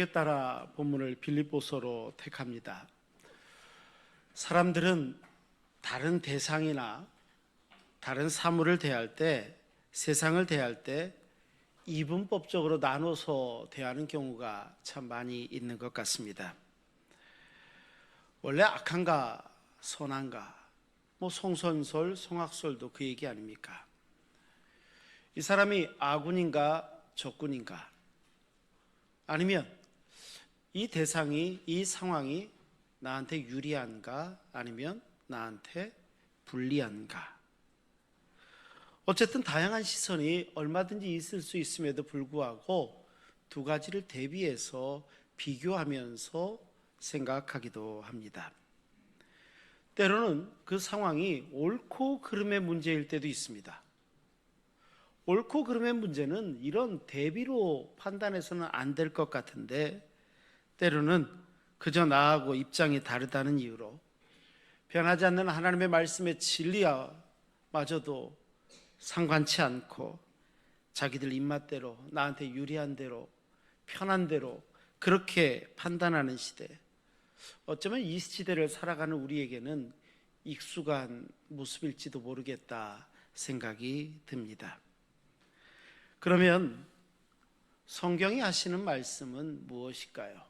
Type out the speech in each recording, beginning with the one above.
계획에 따라 본문을 빌립보서로 택합니다. 사람들은 다른 대상이나 다른 사물을 대할 때, 세상을 대할 때 이분법적으로 나눠서 대하는 경우가 참 많이 있는 것 같습니다. 원래 악한가 선한가, 성선설, 성악설도 그 얘기 아닙니까? 이 사람이 아군인가 적군인가, 아니면 이 대상이, 이 상황이 나한테 유리한가 아니면 나한테 불리한가. 어쨌든 다양한 시선이 얼마든지 있을 수 있음에도 불구하고 두 가지를 대비해서 비교하면서 생각하기도 합니다. 때로는 그 상황이 옳고 그름의 문제일 때도 있습니다. 옳고 그름의 문제는 이런 대비로 판단해서는 안 될 것 같은데, 때로는 그저 나하고 입장이 다르다는 이유로 변하지 않는 하나님의 말씀의 진리와마저도 상관치 않고 자기들 입맛대로, 나한테 유리한 대로, 편한 대로 그렇게 판단하는 시대, 어쩌면 이 시대를 살아가는 우리에게는 익숙한 모습일지도 모르겠다 생각이 듭니다. 그러면 성경이 하시는 말씀은 무엇일까요?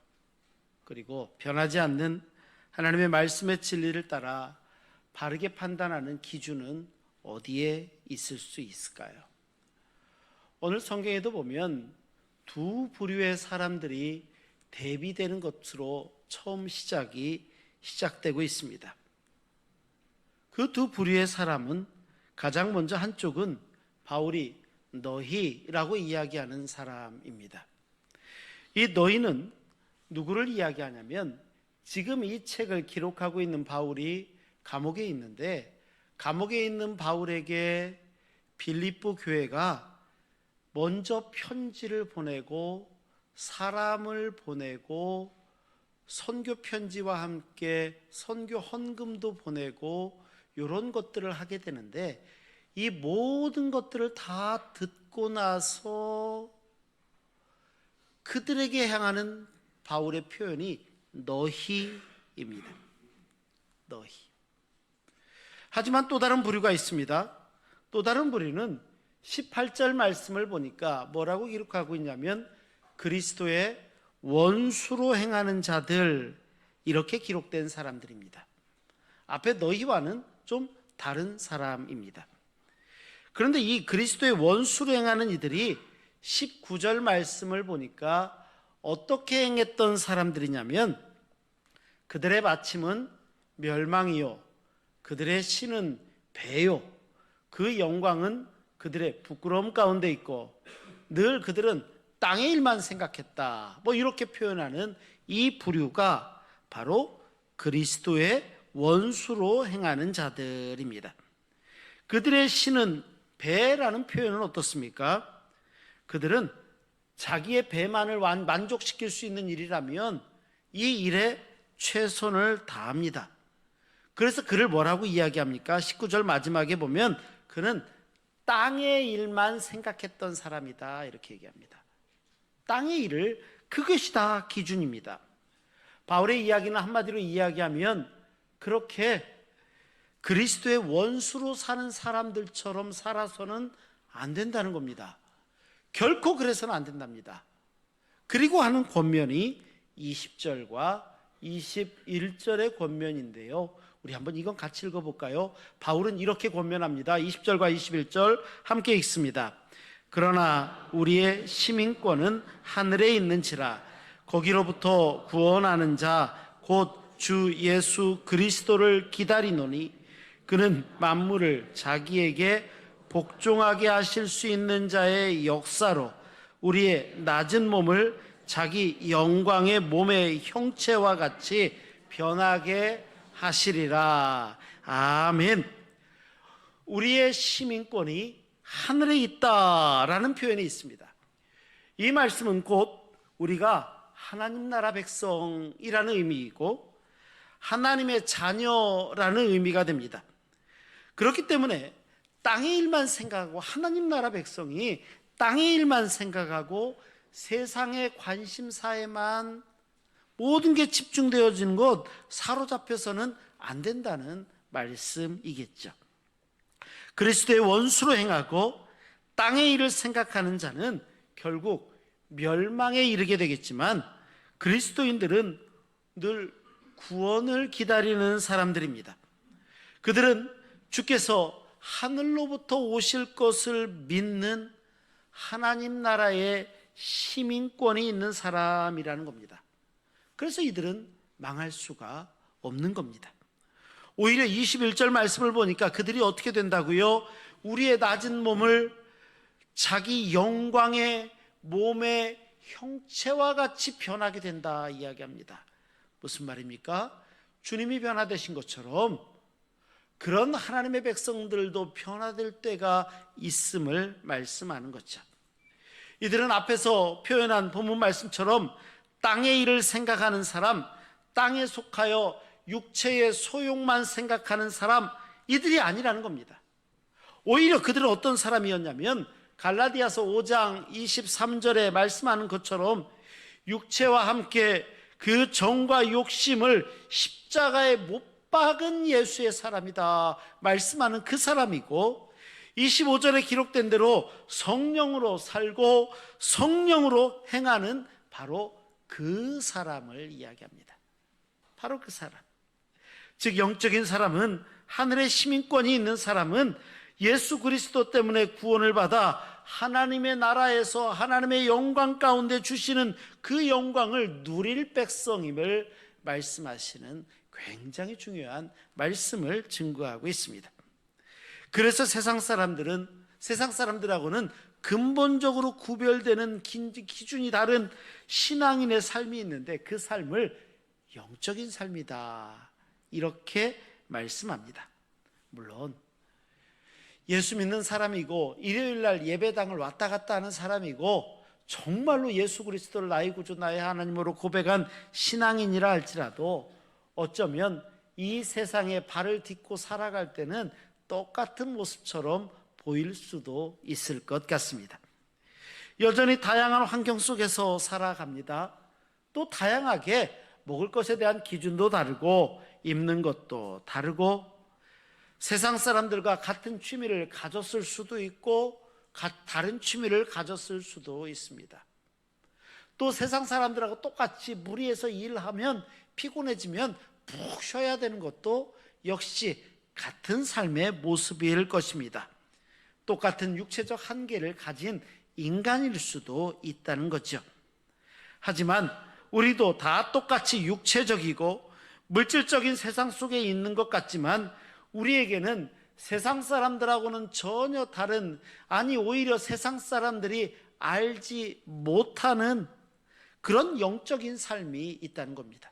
그리고 변하지 않는 하나님의 말씀의 진리를 따라 바르게 판단하는 기준은 어디에 있을 수 있을까요? 오늘 성경에도 보면 두 부류의 사람들이 대비되는 것으로 처음 시작되고 있습니다. 그 두 부류의 사람은 가장 먼저 한쪽은 바울이 너희라고 이야기하는 사람입니다. 이 너희는 누구를 이야기하냐면, 지금 이 책을 기록하고 있는 바울이 감옥에 있는데, 감옥에 있는 바울에게 빌립보 교회가 먼저 편지를 보내고 사람을 보내고 선교 편지와 함께 선교 헌금도 보내고 이런 것들을 하게 되는데, 이 모든 것들을 다 듣고 나서 그들에게 향하는 바울의 표현이 너희입니다. 너희. 하지만 또 다른 부류가 있습니다. 또 다른 부류는 18절 말씀을 보니까 뭐라고 기록하고 있냐면, 그리스도의 원수로 행하는 자들, 이렇게 기록된 사람들입니다. 앞에 너희와는 좀 다른 사람입니다. 그런데 이 그리스도의 원수로 행하는 이들이 19절 말씀을 보니까 어떻게 행했던 사람들이냐면, 그들의 마침은 멸망이요, 그들의 신은 배요, 그 영광은 그들의 부끄러움 가운데 있고 늘 그들은 땅의 일만 생각했다, 이렇게 표현하는 이 부류가 바로 그리스도의 원수로 행하는 자들입니다. 그들의 신은 배라는 표현은 어떻습니까? 그들은 자기의 배만을 만족시킬 수 있는 일이라면 이 일에 최선을 다합니다. 그래서 그를 뭐라고 이야기합니까? 19절 마지막에 보면 그는 땅의 일만 생각했던 사람이다, 이렇게 얘기합니다. 땅의 일을, 그것이 다 기준입니다. 바울의 이야기는 한마디로 이야기하면 그렇게 그리스도의 원수로 사는 사람들처럼 살아서는 안 된다는 겁니다. 결코 그래서는 안 된답니다. 그리고 하는 권면이 20절과 21절의 권면인데요, 우리 한번 이건 같이 읽어볼까요? 바울은 이렇게 권면합니다. 20절과 21절 함께 읽습니다. 그러나 우리의 시민권은 하늘에 있는지라, 거기로부터 구원하는 자 곧 주 예수 그리스도를 기다리노니, 그는 만물을 자기에게 복종하게 하실 수 있는 자의 역사로 우리의 낮은 몸을 자기 영광의 몸의 형체와 같이 변하게 하시리라. 아멘. 우리의 시민권이 하늘에 있다라는 표현이 있습니다. 이 말씀은 곧 우리가 하나님 나라 백성이라는 의미이고 하나님의 자녀라는 의미가 됩니다. 그렇기 때문에 땅의 일만 생각하고, 하나님 나라 백성이 땅의 일만 생각하고 세상의 관심사에만 모든 게 집중되어지는 것, 사로잡혀서는 안 된다는 말씀이겠죠. 그리스도의 원수로 행하고 땅의 일을 생각하는 자는 결국 멸망에 이르게 되겠지만, 그리스도인들은 늘 구원을 기다리는 사람들입니다. 그들은 주께서 하늘로부터 오실 것을 믿는 하나님 나라의 시민권이 있는 사람이라는 겁니다. 그래서 이들은 망할 수가 없는 겁니다. 오히려 21절 말씀을 보니까 그들이 어떻게 된다고요? 우리의 낮은 몸을 자기 영광의 몸의 형체와 같이 변하게 된다 이야기합니다. 무슨 말입니까? 주님이 변화되신 것처럼 그런 하나님의 백성들도 변화될 때가 있음을 말씀하는 거죠. 이들은 앞에서 표현한 본문 말씀처럼 땅의 일을 생각하는 사람, 땅에 속하여 육체의 소용만 생각하는 사람, 이들이 아니라는 겁니다. 오히려 그들은 어떤 사람이었냐면 갈라디아서 5장 23절에 말씀하는 것처럼 육체와 함께 그 정과 욕심을 십자가에 못 박은 예수의 사람이다 말씀하는 그 사람이고, 25절에 기록된 대로 성령으로 살고 성령으로 행하는 바로 그 사람을 이야기합니다. 바로 그 사람, 즉 영적인 사람은, 하늘의 시민권이 있는 사람은 예수 그리스도 때문에 구원을 받아 하나님의 나라에서 하나님의 영광 가운데 주시는 그 영광을 누릴 백성임을 말씀하시는 굉장히 중요한 말씀을 증거하고 있습니다. 그래서 세상 사람들하고는 근본적으로 구별되는 기준이 다른 신앙인의 삶이 있는데, 그 삶을 영적인 삶이다 이렇게 말씀합니다. 물론 예수 믿는 사람이고 일요일날 예배당을 왔다 갔다 하는 사람이고 정말로 예수 그리스도를 나의 구주 나의 하나님으로 고백한 신앙인이라 할지라도 어쩌면 이 세상에 발을 딛고 살아갈 때는 똑같은 모습처럼 보일 수도 있을 것 같습니다. 여전히 다양한 환경 속에서 살아갑니다. 또 다양하게 먹을 것에 대한 기준도 다르고 입는 것도 다르고, 세상 사람들과 같은 취미를 가졌을 수도 있고 다른 취미를 가졌을 수도 있습니다. 또 세상 사람들하고 똑같이 무리해서 일하면 피곤해지면 푹 쉬어야 되는 것도 역시 같은 삶의 모습일 것입니다. 똑같은 육체적 한계를 가진 인간일 수도 있다는 거죠. 하지만 우리도 다 똑같이 육체적이고 물질적인 세상 속에 있는 것 같지만, 우리에게는 세상 사람들하고는 전혀 다른, 아니 오히려 세상 사람들이 알지 못하는 그런 영적인 삶이 있다는 겁니다.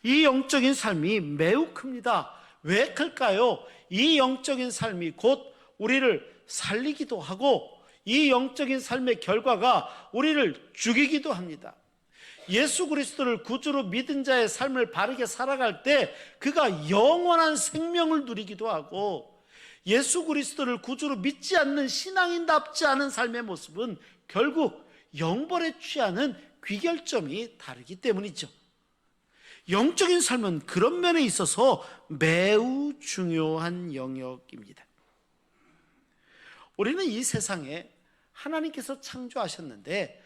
이 영적인 삶이 매우 큽니다. 왜 클까요? 이 영적인 삶이 곧 우리를 살리기도 하고 이 영적인 삶의 결과가 우리를 죽이기도 합니다. 예수 그리스도를 구주로 믿은 자의 삶을 바르게 살아갈 때 그가 영원한 생명을 누리기도 하고, 예수 그리스도를 구주로 믿지 않는 신앙인답지 않은 삶의 모습은 결국 영벌에 취하는 귀결점이 다르기 때문이죠. 영적인 삶은 그런 면에 있어서 매우 중요한 영역입니다. 우리는 이 세상에 하나님께서 창조하셨는데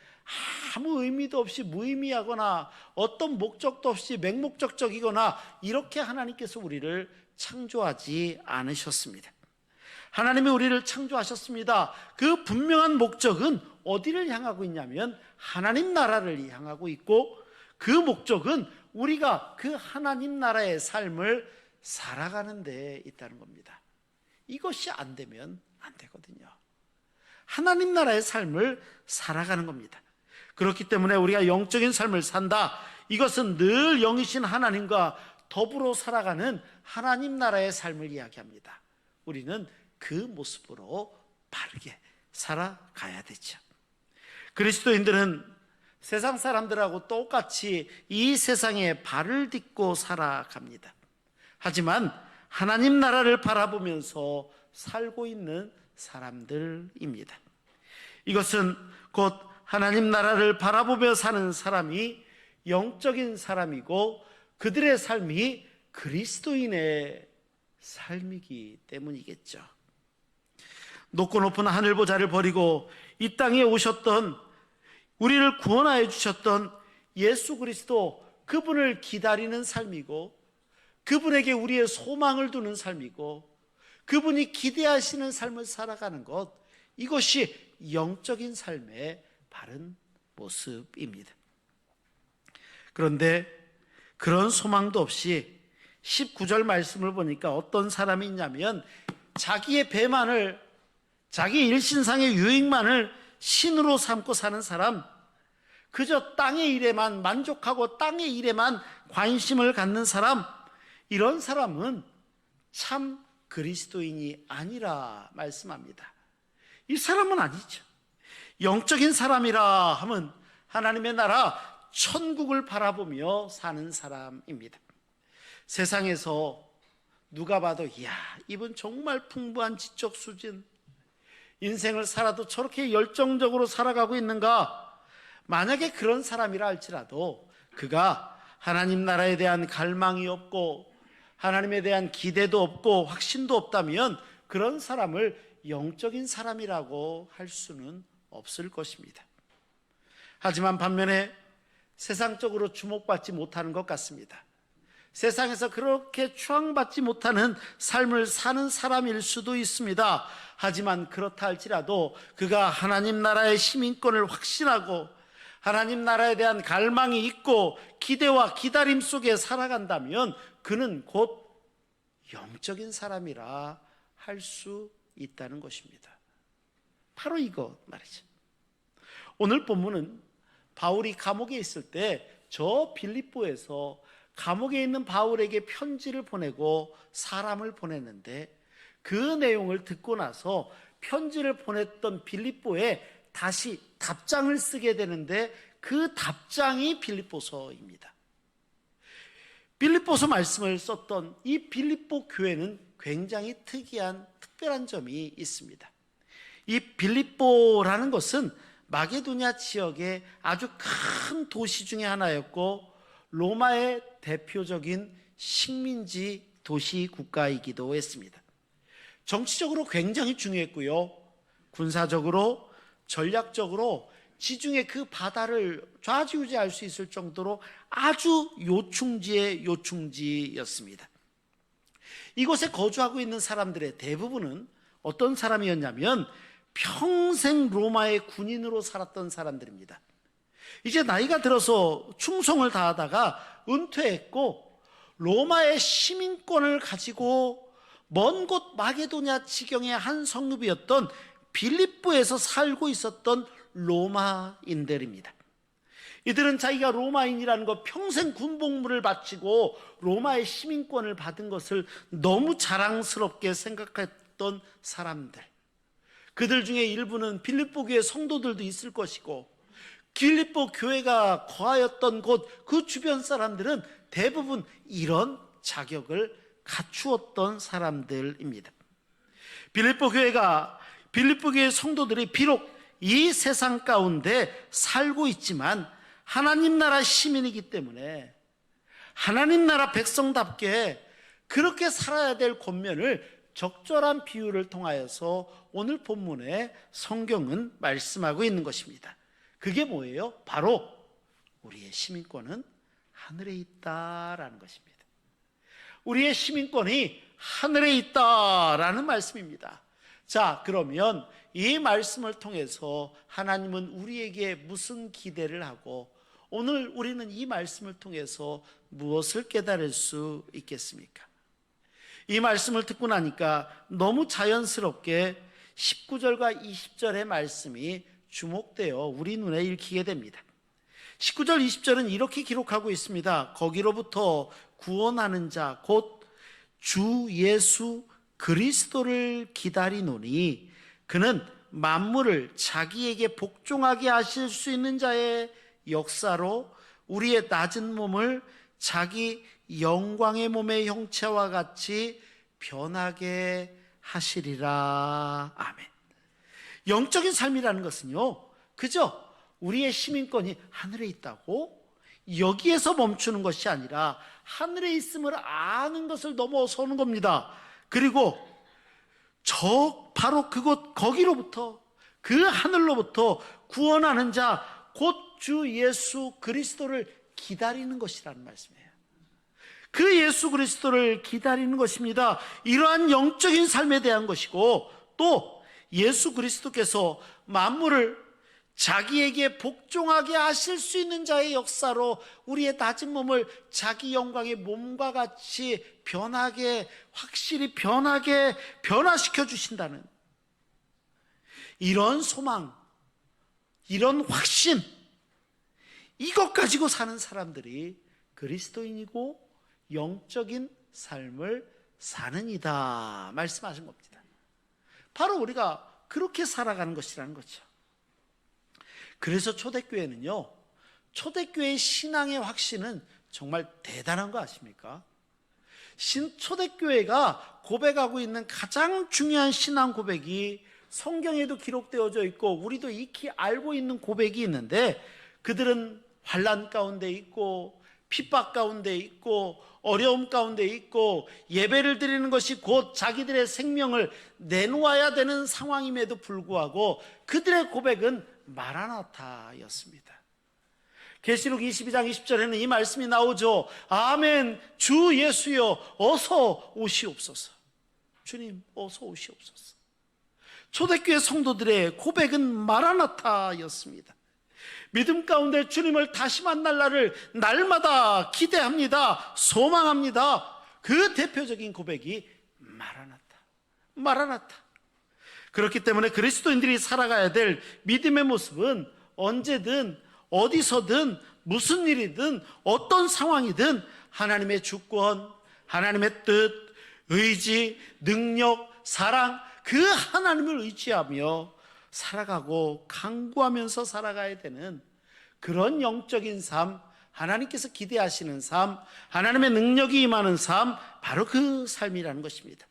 아무 의미도 없이 무의미하거나 어떤 목적도 없이 맹목적적이거나 이렇게 하나님께서 우리를 창조하지 않으셨습니다. 하나님이 우리를 창조하셨습니다. 그 분명한 목적은 어디를 향하고 있냐면 하나님 나라를 향하고 있고, 그 목적은 우리가 그 하나님 나라의 삶을 살아가는 데 있다는 겁니다. 이것이 안 되면 안 되거든요. 하나님 나라의 삶을 살아가는 겁니다. 그렇기 때문에 우리가 영적인 삶을 산다, 이것은 늘 영이신 하나님과 더불어 살아가는 하나님 나라의 삶을 이야기합니다. 우리는 그 모습으로 바르게 살아가야 되죠. 그리스도인들은 세상 사람들하고 똑같이 이 세상에 발을 딛고 살아갑니다. 하지만 하나님 나라를 바라보면서 살고 있는 사람들입니다. 이것은 곧 하나님 나라를 바라보며 사는 사람이 영적인 사람이고 그들의 삶이 그리스도인의 삶이기 때문이겠죠. 높고 높은 하늘 보좌를 버리고 이 땅에 오셨던, 우리를 구원하여 주셨던 예수 그리스도, 그분을 기다리는 삶이고 그분에게 우리의 소망을 두는 삶이고 그분이 기대하시는 삶을 살아가는 것, 이것이 영적인 삶의 바른 모습입니다. 그런데 그런 소망도 없이 19절 말씀을 보니까 어떤 사람이 있냐면 자기의 배만을, 자기 일신상의 유익만을 신으로 삼고 사는 사람, 그저 땅의 일에만 만족하고 땅의 일에만 관심을 갖는 사람, 이런 사람은 참 그리스도인이 아니라 말씀합니다. 이 사람은 아니죠. 영적인 사람이라 하면 하나님의 나라 천국을 바라보며 사는 사람입니다. 세상에서 누가 봐도 이야, 이분 정말 풍부한 지적 수준, 인생을 살아도 저렇게 열정적으로 살아가고 있는가? 만약에 그런 사람이라 할지라도 그가 하나님 나라에 대한 갈망이 없고 하나님에 대한 기대도 없고 확신도 없다면 그런 사람을 영적인 사람이라고 할 수는 없을 것입니다. 하지만 반면에 세상적으로 주목받지 못하는 것 같습니다. 세상에서 그렇게 추앙받지 못하는 삶을 사는 사람일 수도 있습니다. 하지만 그렇다 할지라도 그가 하나님 나라의 시민권을 확신하고 하나님 나라에 대한 갈망이 있고 기대와 기다림 속에 살아간다면 그는 곧 영적인 사람이라 할 수 있다는 것입니다. 바로 이거 말이죠. 오늘 본문은 바울이 감옥에 있을 때 저 빌립보에서 감옥에 있는 바울에게 편지를 보내고 사람을 보냈는데 그 내용을 듣고 나서 편지를 보냈던 빌립보에 다시 답장을 쓰게 되는데 그 답장이 빌립보서입니다. 빌립보서 말씀을 썼던 이 빌립보 교회는 굉장히 특별한 점이 있습니다. 이 빌립보라는 것은 마게도냐 지역의 아주 큰 도시 중에 하나였고 로마의 대표적인 식민지 도시 국가이기도 했습니다. 정치적으로 굉장히 중요했고요. 군사적으로, 전략적으로 지중해 그 바다를 좌지우지할 수 있을 정도로 아주 요충지의 요충지였습니다. 이곳에 거주하고 있는 사람들의 대부분은 어떤 사람이었냐면 평생 로마의 군인으로 살았던 사람들입니다. 이제 나이가 들어서 충성을 다하다가 은퇴했고 로마의 시민권을 가지고 먼 곳 마게도냐 지경의 한 성읍이었던 빌립보에서 살고 있었던 로마인들입니다. 이들은 자기가 로마인이라는 것, 평생 군복무를 바치고 로마의 시민권을 받은 것을 너무 자랑스럽게 생각했던 사람들. 그들 중에 일부는 빌립보 교회 성도들도 있을 것이고 빌립보 교회가 거하였던 곳 그 주변 사람들은 대부분 이런 자격을 갖추었던 사람들입니다. 빌립보 교회 성도들이 비록 이 세상 가운데 살고 있지만 하나님 나라 시민이기 때문에 하나님 나라 백성답게 그렇게 살아야 될 권면을 적절한 비유를 통하여서 오늘 본문에 성경은 말씀하고 있는 것입니다. 그게 뭐예요? 바로 우리의 시민권은 하늘에 있다라는 것입니다. 우리의 시민권이 하늘에 있다라는 말씀입니다. 자, 그러면 이 말씀을 통해서 하나님은 우리에게 무슨 기대를 하고 오늘 우리는 이 말씀을 통해서 무엇을 깨달을 수 있겠습니까? 이 말씀을 듣고 나니까 너무 자연스럽게 19절과 20절의 말씀이 주목되어 우리 눈에 읽히게 됩니다. 19절 20절은 이렇게 기록하고 있습니다. 거기로부터 구원하는 자 곧 주 예수 그리스도를 기다리노니 그는 만물을 자기에게 복종하게 하실 수 있는 자의 역사로 우리의 낮은 몸을 자기 영광의 몸의 형체와 같이 변하게 하시리라. 아멘. 영적인 삶이라는 것은요, 그저 우리의 시민권이 하늘에 있다고? 여기에서 멈추는 것이 아니라 하늘에 있음을 아는 것을 넘어서는 겁니다. 그리고 바로 거기로부터, 그 하늘로부터 구원하는 자, 곧 주 예수 그리스도를 기다리는 것이라는 말씀이에요. 그 예수 그리스도를 기다리는 것입니다. 이러한 영적인 삶에 대한 것이고, 또 예수 그리스도께서 만물을 자기에게 복종하게 하실 수 있는 자의 역사로 우리의 낮은 몸을 자기 영광의 몸과 같이 확실히 변화시켜 주신다는 이런 소망, 이런 확신, 이것 가지고 사는 사람들이 그리스도인이고 영적인 삶을 사는 이다 말씀하신 겁니다. 바로 우리가 그렇게 살아가는 것이라는 거죠. 그래서 초대교회는요, 초대교회의 신앙의 확신은 정말 대단한 거 아십니까? 초대교회가 고백하고 있는 가장 중요한 신앙 고백이 성경에도 기록되어져 있고 우리도 익히 알고 있는 고백이 있는데, 그들은 환난 가운데 있고 핍박 가운데 있고 어려움 가운데 있고 예배를 드리는 것이 곧 자기들의 생명을 내놓아야 되는 상황임에도 불구하고 그들의 고백은 마라나타였습니다. 계시록 22장 20절에는 이 말씀이 나오죠. 아멘, 주 예수여 어서 오시옵소서. 주님 어서 오시옵소서. 초대교회 성도들의 고백은 마라나타였습니다. 믿음 가운데 주님을 다시 만날 날을 날마다 기대합니다. 소망합니다. 그 대표적인 고백이 마라나타. 그렇기 때문에 그리스도인들이 살아가야 될 믿음의 모습은 언제든 어디서든 무슨 일이든 어떤 상황이든 하나님의 주권, 하나님의 뜻, 의지, 능력, 사랑, 그 하나님을 의지하며 살아가고 강구하면서 살아가야 되는 그런 영적인 삶, 하나님께서 기대하시는 삶, 하나님의 능력이 임하는 삶, 바로 그 삶이라는 것입니다.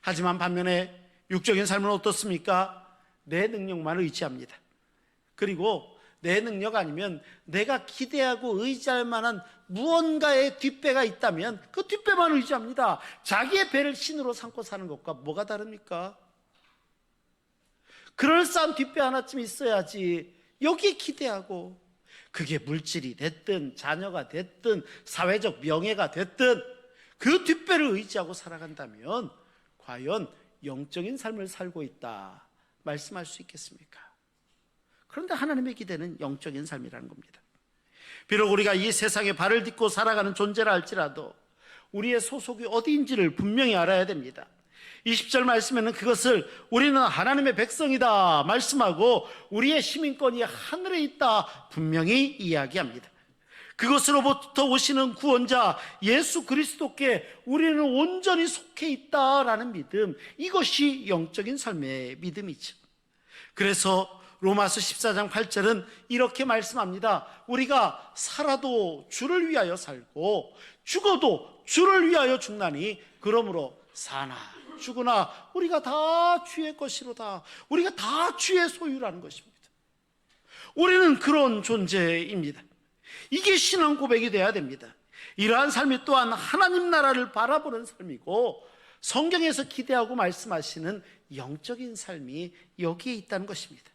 하지만 반면에 육적인 삶은 어떻습니까? 내 능력만 의지합니다. 그리고 내 능력 아니면 내가 기대하고 의지할 만한 무언가의 뒷배가 있다면 그 뒷배만 의지합니다. 자기의 배를 신으로 삼고 사는 것과 뭐가 다릅니까? 그럴싸한 뒷배 하나쯤 있어야지 여기에 기대하고, 그게 물질이 됐든 자녀가 됐든 사회적 명예가 됐든 그 뒷배를 의지하고 살아간다면 과연 영적인 삶을 살고 있다 말씀할 수 있겠습니까? 그런데 하나님의 기대는 영적인 삶이라는 겁니다. 비록 우리가 이 세상에 발을 딛고 살아가는 존재라 할지라도 우리의 소속이 어디인지를 분명히 알아야 됩니다. 20절 말씀에는 그것을 우리는 하나님의 백성이다 말씀하고 우리의 시민권이 하늘에 있다 분명히 이야기합니다. 그것으로부터 오시는 구원자 예수 그리스도께 우리는 온전히 속해 있다라는 믿음, 이것이 영적인 삶의 믿음이죠. 그래서 로마서 14장 8절은 이렇게 말씀합니다. 우리가 살아도 주를 위하여 살고 죽어도 주를 위하여 죽나니 그러므로 사나 죽으나 우리가 다 주의 것이로다. 우리가 다 주의 소유라는 것입니다. 우리는 그런 존재입니다. 이게 신앙 고백이 돼야 됩니다. 이러한 삶이 또한 하나님 나라를 바라보는 삶이고 성경에서 기대하고 말씀하시는 영적인 삶이 여기에 있다는 것입니다.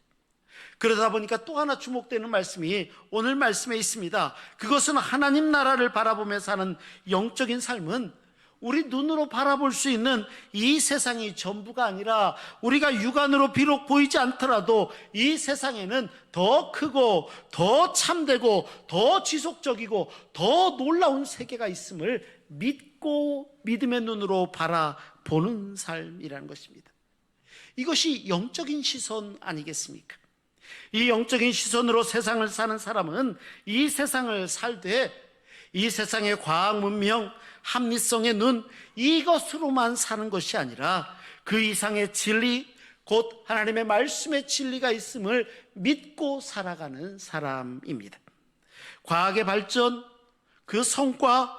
그러다 보니까 또 하나 주목되는 말씀이 오늘 말씀에 있습니다. 그것은 하나님 나라를 바라보며 사는 영적인 삶은 우리 눈으로 바라볼 수 있는 이 세상이 전부가 아니라 우리가 육안으로 비록 보이지 않더라도 이 세상에는 더 크고 더 참되고 더 지속적이고 더 놀라운 세계가 있음을 믿고 믿음의 눈으로 바라보는 삶이라는 것입니다. 이것이 영적인 시선 아니겠습니까? 이 영적인 시선으로 세상을 사는 사람은 이 세상을 살되 이 세상의 과학 문명, 합리성의 눈, 이것으로만 사는 것이 아니라 그 이상의 진리, 곧 하나님의 말씀의 진리가 있음을 믿고 살아가는 사람입니다. 과학의 발전, 그 성과,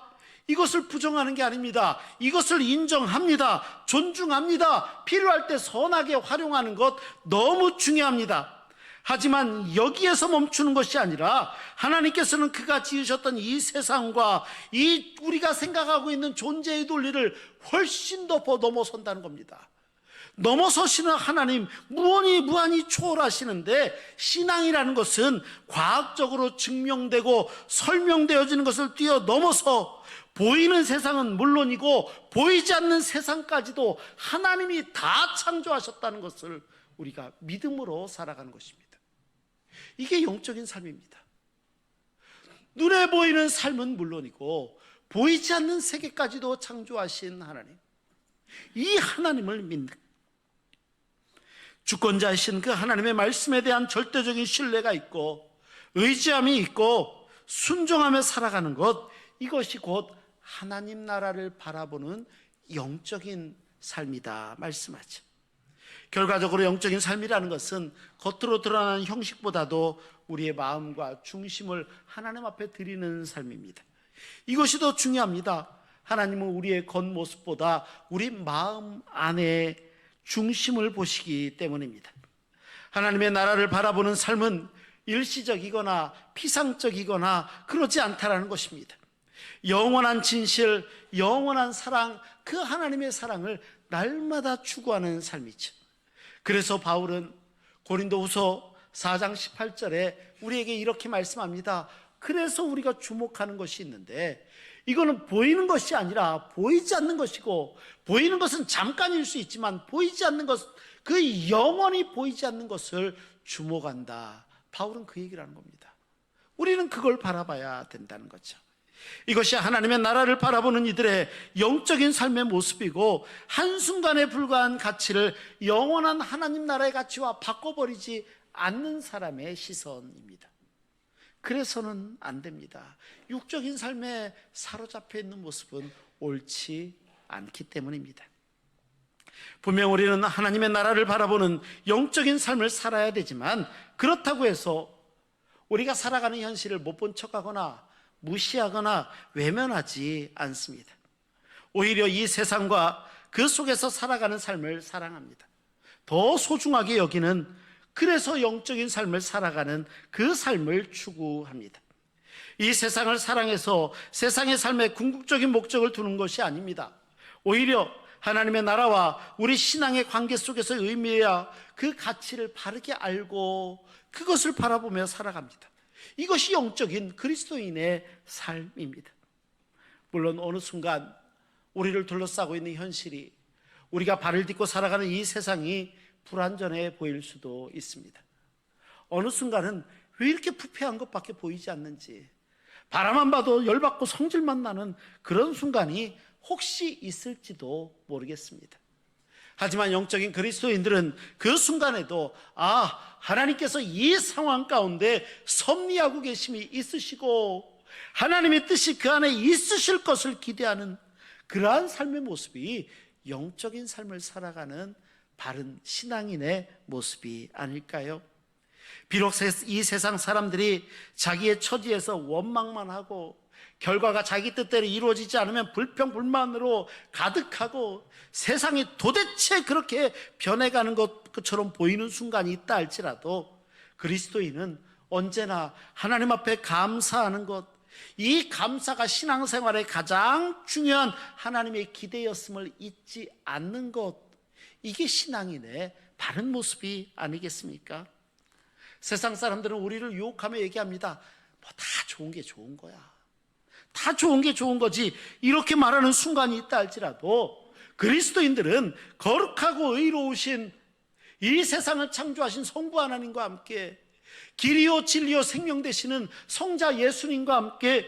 이것을 부정하는 게 아닙니다. 이것을 인정합니다. 존중합니다. 필요할 때 선하게 활용하는 것 너무 중요합니다. 하지만 여기에서 멈추는 것이 아니라 하나님께서는 그가 지으셨던 이 세상과 이 우리가 생각하고 있는 존재의 논리를 훨씬 더 넘어선다는 겁니다. 넘어서시는 하나님, 무한히 초월하시는데, 신앙이라는 것은 과학적으로 증명되고 설명되어지는 것을 뛰어넘어서 보이는 세상은 물론이고 보이지 않는 세상까지도 하나님이 다 창조하셨다는 것을 우리가 믿음으로 살아가는 것입니다. 이게 영적인 삶입니다. 눈에 보이는 삶은 물론이고 보이지 않는 세계까지도 창조하신 하나님, 이 하나님을 믿는, 주권자이신 그 하나님의 말씀에 대한 절대적인 신뢰가 있고 의지함이 있고 순종하며 살아가는 것, 이것이 곧 하나님 나라를 바라보는 영적인 삶이다 말씀하죠. 결과적으로 영적인 삶이라는 것은 겉으로 드러나는 형식보다도 우리의 마음과 중심을 하나님 앞에 드리는 삶입니다. 이것이 더 중요합니다. 하나님은 우리의 겉모습보다 우리 마음 안에 중심을 보시기 때문입니다. 하나님의 나라를 바라보는 삶은 일시적이거나 피상적이거나 그러지 않다라는 것입니다. 영원한 진실, 영원한 사랑, 그 하나님의 사랑을 날마다 추구하는 삶이죠. 그래서 바울은 고린도후서 4장 18절에 우리에게 이렇게 말씀합니다. 그래서 우리가 주목하는 것이 있는데, 이거는 보이는 것이 아니라 보이지 않는 것이고, 보이는 것은 잠깐일 수 있지만 보이지 않는 것, 그 영원히 보이지 않는 것을 주목한다. 바울은 그 얘기를 하는 겁니다. 우리는 그걸 바라봐야 된다는 거죠. 이것이 하나님의 나라를 바라보는 이들의 영적인 삶의 모습이고, 한순간에 불과한 가치를 영원한 하나님 나라의 가치와 바꿔버리지 않는 사람의 시선입니다. 그래서는 안 됩니다. 육적인 삶에 사로잡혀 있는 모습은 옳지 않기 때문입니다. 분명 우리는 하나님의 나라를 바라보는 영적인 삶을 살아야 되지만, 그렇다고 해서 우리가 살아가는 현실을 못 본 척하거나 무시하거나 외면하지 않습니다. 오히려 이 세상과 그 속에서 살아가는 삶을 사랑합니다. 더 소중하게 여기는, 그래서 영적인 삶을 살아가는 그 삶을 추구합니다. 이 세상을 사랑해서 세상의 삶에 궁극적인 목적을 두는 것이 아닙니다. 오히려 하나님의 나라와 우리 신앙의 관계 속에서의 의미야 그 가치를 바르게 알고 그것을 바라보며 살아갑니다. 이것이 영적인 그리스도인의 삶입니다. 물론 어느 순간 우리를 둘러싸고 있는 현실이, 우리가 발을 딛고 살아가는 이 세상이 불완전해 보일 수도 있습니다. 어느 순간은 왜 이렇게 부패한 것밖에 보이지 않는지, 바라만 봐도 열받고 성질만 나는 그런 순간이 혹시 있을지도 모르겠습니다. 하지만 영적인 그리스도인들은 그 순간에도 하나님께서 이 상황 가운데 섭리하고 계심이 있으시고 하나님의 뜻이 그 안에 있으실 것을 기대하는 그러한 삶의 모습이 영적인 삶을 살아가는 바른 신앙인의 모습이 아닐까요? 비록 이 세상 사람들이 자기의 처지에서 원망만 하고 결과가 자기 뜻대로 이루어지지 않으면 불평불만으로 가득하고 세상이 도대체 그렇게 변해가는 것처럼 보이는 순간이 있다 할지라도, 그리스도인은 언제나 하나님 앞에 감사하는 것, 이 감사가 신앙생활의 가장 중요한 하나님의 기대였음을 잊지 않는 것, 이게 신앙인의 바른 모습이 아니겠습니까? 세상 사람들은 우리를 유혹하며 얘기합니다. 뭐 다 좋은 게 좋은 거야, 다 좋은 게 좋은 거지, 이렇게 말하는 순간이 있다 할지라도 그리스도인들은 거룩하고 의로우신 이 세상을 창조하신 성부 하나님과 함께 길이요 진리요 생명 되시는 성자 예수님과 함께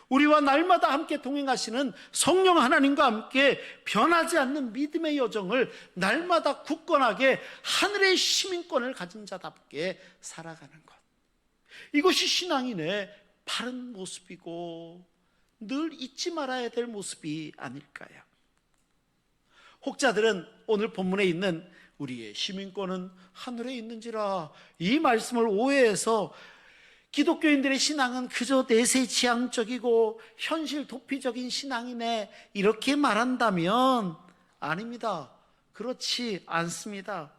우리와 날마다 함께 동행하시는 성령 하나님과 함께 변하지 않는 믿음의 여정을 날마다 굳건하게 하늘의 시민권을 가진 자답게 살아가는 것, 이것이 신앙인의 바른 모습이고 늘 잊지 말아야 될 모습이 아닐까요? 혹자들은 오늘 본문에 있는 우리의 시민권은 하늘에 있는지라, 이 말씀을 오해해서 기독교인들의 신앙은 그저 내세지향적이고 현실 도피적인 신앙이네, 이렇게 말한다면 아닙니다. 그렇지 않습니다.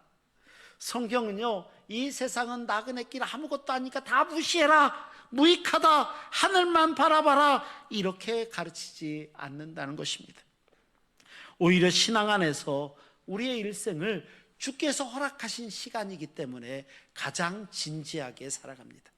성경은요, 이 세상은 나그네 길 아무것도 아니니까 다 무시해라, 무익하다, 하늘만 바라봐라, 이렇게 가르치지 않는다는 것입니다. 오히려 신앙 안에서 우리의 일생을 주께서 허락하신 시간이기 때문에 가장 진지하게 살아갑니다.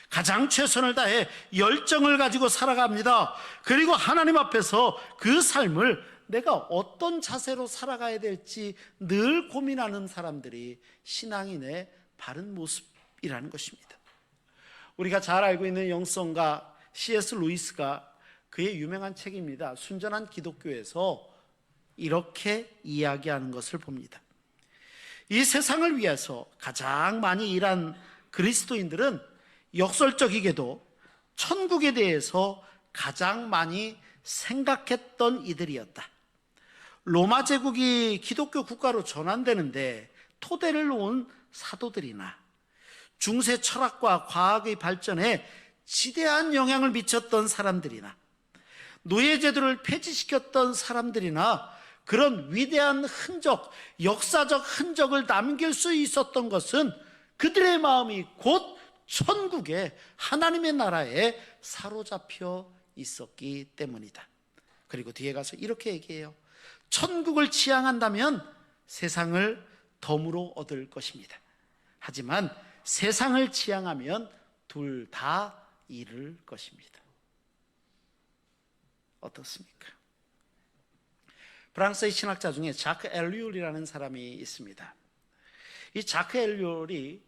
가장 최선을 다해 열정을 가지고 살아갑니다. 그리고 하나님 앞에서 그 삶을 내가 어떤 자세로 살아가야 될지 늘 고민하는 사람들이 신앙인의 바른 모습이라는 것입니다. 우리가 잘 알고 있는 영성가 C.S. 루이스가 그의 유명한 책입니다. 순전한 기독교에서 이렇게 이야기하는 것을 봅니다. 이 세상을 위해서 가장 많이 일한 그리스도인들은 역설적이게도 천국에 대해서 가장 많이 생각했던 이들이었다. 로마 제국이 기독교 국가로 전환되는데 토대를 놓은 사도들이나 중세 철학과 과학의 발전에 지대한 영향을 미쳤던 사람들이나 노예제도를 폐지시켰던 사람들이나 그런 위대한 흔적, 역사적 흔적을 남길 수 있었던 것은 그들의 마음이 곧 천국의 하나님의 나라에 사로잡혀 있었기 때문이다. 그리고 뒤에 가서 이렇게 얘기해요. 천국을 지향한다면 세상을 덤으로 얻을 것입니다. 하지만 세상을 지향하면 둘 다 잃을 것입니다. 어떻습니까? 프랑스의 신학자 중에 자크 엘리올이라는 사람이 있습니다. 이 자크 엘리올이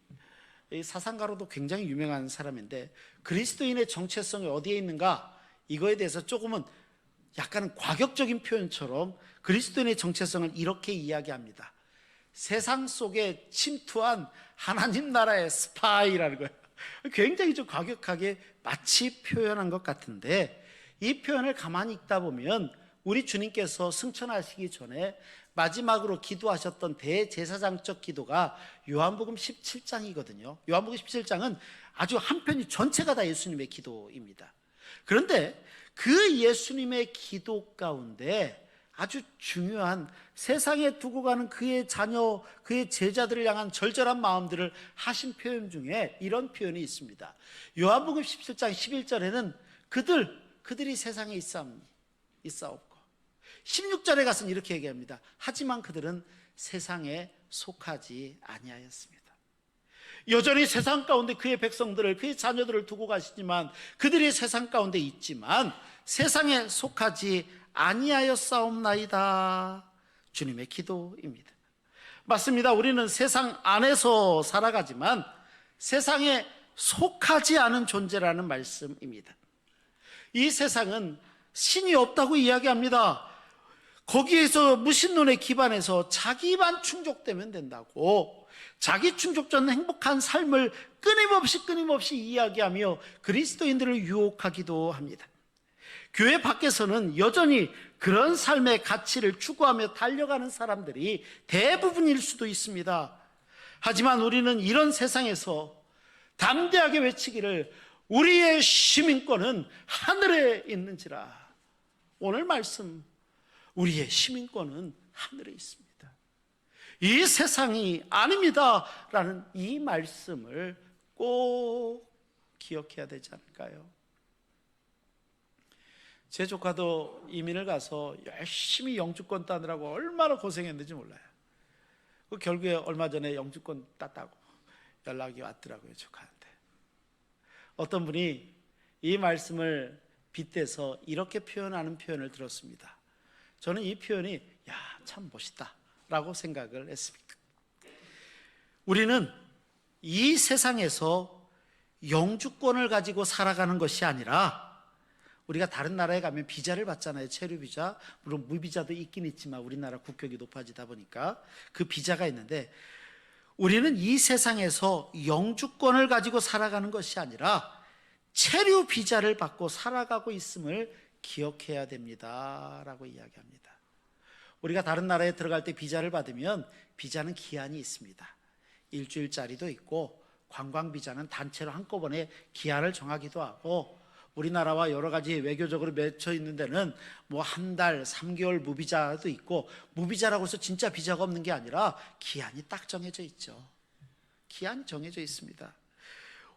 사상가로도 굉장히 유명한 사람인데 그리스도인의 정체성이 어디에 있는가, 이거에 대해서 조금은 약간 과격적인 표현처럼 그리스도인의 정체성을 이렇게 이야기합니다. 세상 속에 침투한 하나님 나라의 스파이라는 거예요. 굉장히 좀 과격하게 마치 표현한 것 같은데, 이 표현을 가만히 읽다 보면 우리 주님께서 승천하시기 전에 마지막으로 기도하셨던 대제사장적 기도가 요한복음 17장이거든요. 요한복음 17장은 아주 한 편이 전체가 다 예수님의 기도입니다. 그런데 그 예수님의 기도 가운데 아주 중요한, 세상에 두고 가는 그의 자녀, 그의 제자들을 향한 절절한 마음들을 하신 표현 중에 이런 표현이 있습니다. 요한복음 17장 11절에는 그들이 세상에 있사옵고, 16절에 가서는 이렇게 얘기합니다. 하지만 그들은 세상에 속하지 아니하였습니다. 여전히 세상 가운데 그의 백성들을, 그의 자녀들을 두고 가시지만 그들이 세상 가운데 있지만 세상에 속하지 아니하였사옵나이다. 주님의 기도입니다. 맞습니다. 우리는 세상 안에서 살아가지만 세상에 속하지 않은 존재라는 말씀입니다. 이 세상은 신이 없다고 이야기합니다. 거기에서 무신론에 기반해서 자기만 충족되면 된다고, 자기 충족 전 행복한 삶을 끊임없이 이야기하며 그리스도인들을 유혹하기도 합니다. 교회 밖에서는 여전히 그런 삶의 가치를 추구하며 달려가는 사람들이 대부분일 수도 있습니다. 하지만 우리는 이런 세상에서 담대하게 외치기를, 우리의 시민권은 하늘에 있는지라. 오늘 말씀, 우리의 시민권은 하늘에 있습니다. 이 세상이 아닙니다 라는 이 말씀을 꼭 기억해야 되지 않을까요? 제 조카도 이민을 가서 열심히 영주권 따느라고 얼마나 고생했는지 몰라요. 결국에 얼마 전에 영주권 땄다고 연락이 왔더라고요, 조카한테. 어떤 분이 이 말씀을 빗대서 이렇게 표현하는 표현을 들었습니다. 저는 이 표현이 참 멋있다 라고 생각을 했습니다. 우리는 이 세상에서 영주권을 가지고 살아가는 것이 아니라, 우리가 다른 나라에 가면 비자를 받잖아요. 체류 비자. 물론 무비자도 있긴 있지만 우리나라 국격이 높아지다 보니까 그 비자가 있는데, 우리는 이 세상에서 영주권을 가지고 살아가는 것이 아니라 체류 비자를 받고 살아가고 있음을 기억해야 됩니다 라고 이야기합니다. 우리가 다른 나라에 들어갈 때 비자를 받으면 비자는 기한이 있습니다. 일주일짜리도 있고, 관광 비자는 단체로 한꺼번에 기한을 정하기도 하고, 우리나라와 여러 가지 외교적으로 맺혀 있는 데는 뭐 한 달, 3개월 무비자도 있고, 무비자라고 해서 진짜 비자가 없는 게 아니라 기한이 딱 정해져 있죠. 기한이 정해져 있습니다.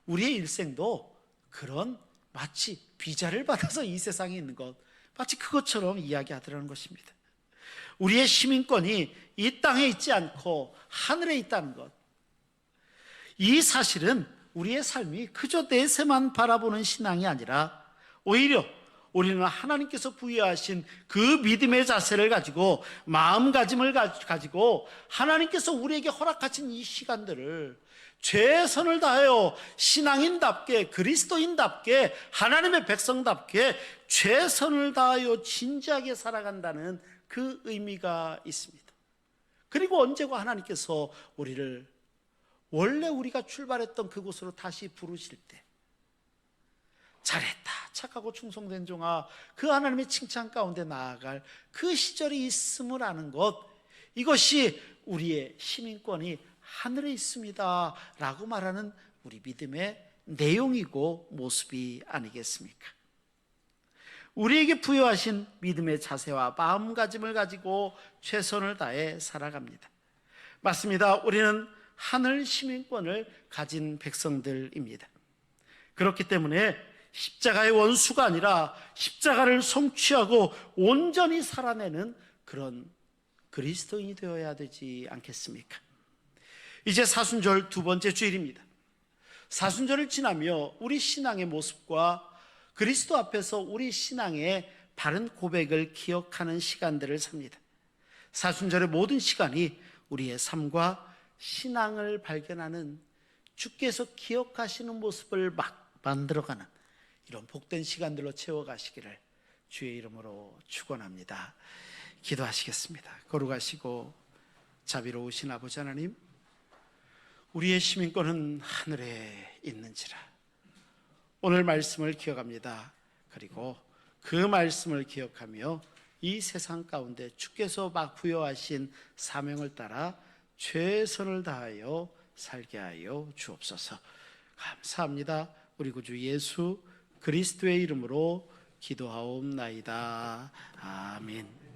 우리의 일생도 그런 마치 비자를 받아서 이 세상에 있는 것, 마치 그것처럼 이야기하더라는 것입니다. 우리의 시민권이 이 땅에 있지 않고 하늘에 있다는 것, 이 사실은 우리의 삶이 그저 내세만 바라보는 신앙이 아니라 오히려 우리는 하나님께서 부여하신 그 믿음의 자세를 가지고, 마음가짐을 가지고 하나님께서 우리에게 허락하신 이 시간들을 최선을 다하여 신앙인답게, 그리스도인답게, 하나님의 백성답게 최선을 다하여 진지하게 살아간다는 그 의미가 있습니다. 그리고 언제고 하나님께서 우리를 원래 우리가 출발했던 그곳으로 다시 부르실 때, 잘했다, 착하고 충성된 종아, 그 하나님의 칭찬 가운데 나아갈 그 시절이 있음을 아는 것, 이것이 우리의 시민권이 하늘에 있습니다 라고 말하는 우리 믿음의 내용이고 모습이 아니겠습니까? 우리에게 부여하신 믿음의 자세와 마음가짐을 가지고 최선을 다해 살아갑니다. 맞습니다. 우리는 하늘 시민권을 가진 백성들입니다. 그렇기 때문에 십자가의 원수가 아니라 십자가를 성취하고 온전히 살아내는 그런 그리스도인이 되어야 되지 않겠습니까? 이제 사순절 두 번째 주일입니다. 사순절을 지나며 우리 신앙의 모습과 그리스도 앞에서 우리 신앙의 바른 고백을 기억하는 시간들을 삽니다. 사순절의 모든 시간이 우리의 삶과 신앙을 발견하는, 주께서 기억하시는 모습을 막 만들어가는 이런 복된 시간들로 채워가시기를 주의 이름으로 축원합니다. 기도하시겠습니다. 거룩하시고 자비로우신 아버지 하나님, 우리의 시민권은 하늘에 있는지라 오늘 말씀을 기억합니다. 그리고 그 말씀을 기억하며 이 세상 가운데 주께서 막 부여하신 사명을 따라 최선을 다하여 살게 하여 주옵소서. 감사합니다. 우리 구주 예수 그리스도의 이름으로 기도하옵나이다. 아멘.